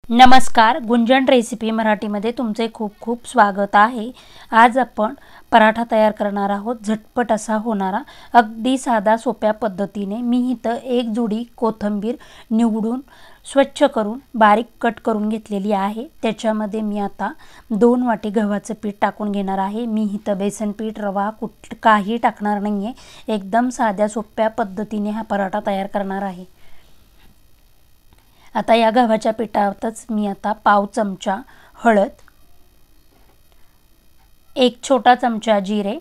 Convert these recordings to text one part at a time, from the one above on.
नमस्कार, गुंजन रेसिपी मराठीमध्ये तुमचे खूप खूप स्वागत आहे। आज आपण पराठा तयार करणार आहोत। झटपट असा होणारा, अगदी साधा सोप्या पद्धतीने। मी इथं एक जुडी कोथिंबीर निवडून स्वच्छ करून बारीक कट करून घेतलेली आहे। त्याच्यामध्ये मी आता 2 वाटी गव्हाचं पीठ टाकून घेणार आहे। मी इथं बेसन पीठ, रवा काही टाकणार नाहीये। एकदम साध्या सोप्या पद्धतीने हा पराठा तयार करणार आहे। आता या गव्हाच्या पिठातच मी आता पाव चमचा हळद, 1 छोटा चमचा जिरे,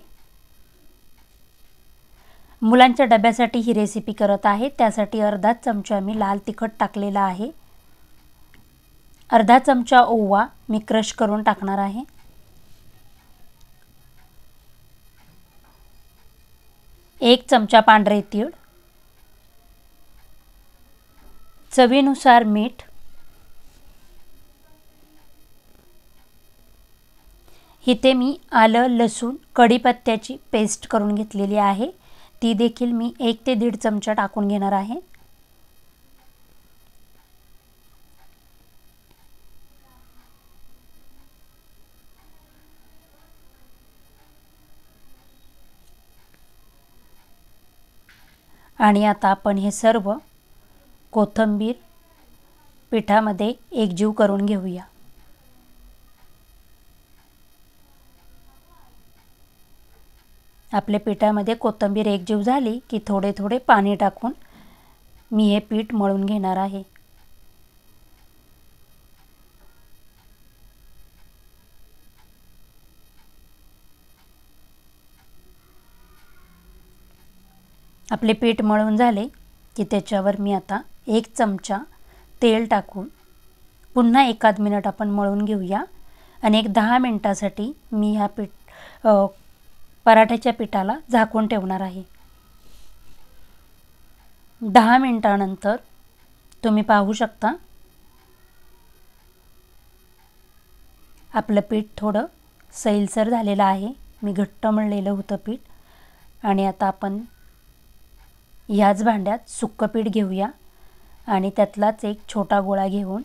मुलांच्या डब्यासाठी ही रेसिपी करत आहे त्यासाठी अर्धा चमचा मी लाल तिखट टाकलेला आहे। अर्धा चमचा ओवा मी क्रश करून टाकणार आहे। एक चमचा पांढरे तीळ, चवीनुसार मीठ, इथे मी आलं लसूण कढीपत्त्याची पेस्ट करून घेतलेली आहे। ती देखील मी 1 ते 1.5 चमचा टाकून घेणार आहे। आणि आता आपण हे सर्व कोथिंबीर पिठामध्ये एकजीव करून घेऊया। आपल्या पिठामध्ये कोथिंबीर एकजीव झाली की थोडे थोडे पाणी टाकून मी हे पीठ मळून घेणार आहे। आपले पीठ मळून झाले की त्याच्यावर मी आता 1 चमचा तेल टाकून पुन्हा एकाद मिनिट आपण मळून घेऊया आणि 10 मिनिटांसाठी मी ह्या पराठ्याच्या पिठाला झाकून ठेवणार आहे। 10 मिनिटांनंतर तुम्ही पाहू शकता आपलं पीठ थोडं सैलसर झालेलं आहे। मी घट्ट मळलेलं होतं पीठ आणि आता आपण याच भांड्यात सुक्क पीठ घेऊया आणि त्यातलाच एक छोटा गोळा घेऊन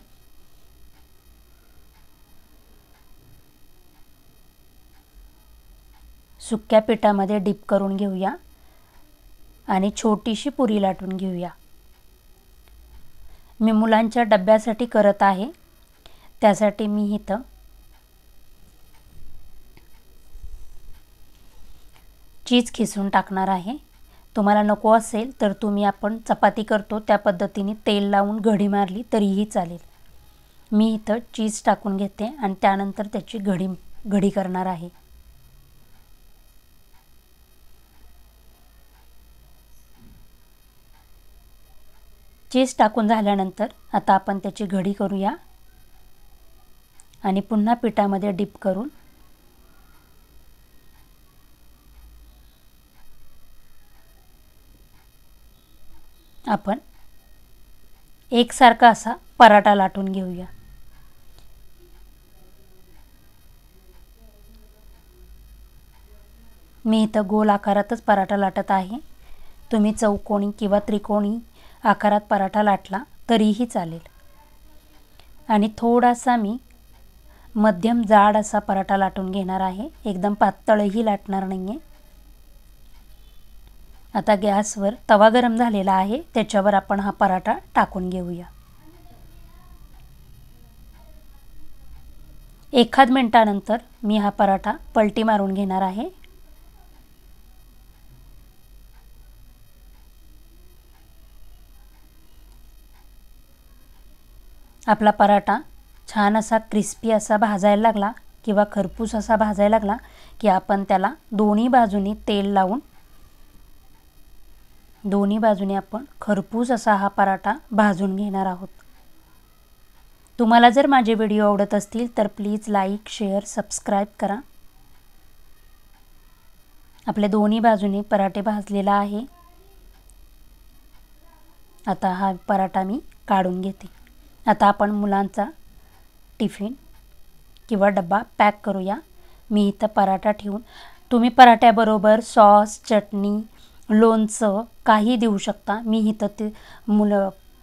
सुक्या पिठामध्ये डिप करून घेऊया आणि छोटीशी पुरी लाटून घेऊया। मी मुलांच्या डब्यासाठी करत आहे त्यासाठी मी इथं चीज खिसून टाकणार आहे। तुम्हाला नको असेल तर तुम्ही आपण चपाती करतो त्या पद्धतीने तेल लावून घडी मारली तरीही चालेल। मी इथं चीज टाकून घेते आणि त्यानंतर त्याची घडी करणार आहे। चीज टाकून झाल्यानंतर आता आपण त्याची घडी करूया आणि पुन्हा पिठामध्ये डिप करून आपण एकसारखा असा पराठा लाटून घेऊया। मी इथं गोल आकारातच पराठा लाटत आहे। तुम्ही चौकोनी किंवा त्रिकोणी आकारात पराठा लाटला तरीही चालेल आणि थोडासा मी मध्यम जाड असा पराठा लाटून घेणार आहे। एकदम पातळही लाटणार नाहीये। आता गॅसवर तवा गरम झालेला आहे त्याच्यावर आपण हा पराठा टाकून घेऊया। 1 मिनिटानंतर मी हा पराठा पलटी मारून घेणार आहे। आपला पराठा छान असा क्रिस्पी असा भाजायला लागला किंवा खरपूस असा भाजायला लागला की आपण त्याला दोन्ही बाजूनी तेल लावून दोन्ही बाजूने आपण खरपूस असा हा पराठा भाजून घेणार आहोत। तुम्हाला जर माझे व्हिडिओ आवडत असतील तर प्लीज लाईक, शेअर, सबस्क्राइब करा। आपले दोन्ही बाजूने पराठे भाजलेला आहे। आता हा पराठा मी काढून घेते। आता आपण मुलांचा टिफिन किंवा डब्बा पॅक करूया। मी इथं पराठा ठेवून तुम्ही पराठ्याबरोबर सॉस, चटणी, लोणचं काही देऊ शकता। मी इथं ते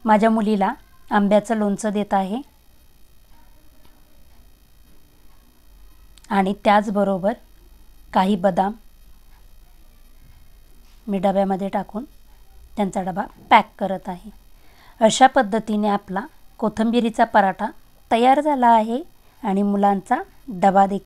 माझ्या मुलीला आंब्याचं लोणचं देत आहे। आणि त्याचबरोबर काही बदाम मी डब्यामध्ये टाकून त्यांचा डबा पॅक करत आहे। अशा पद्धतीने आपला कोथिंबिरीचा पराठा तयार झाला आहे आणि मुलांचा डबा देखील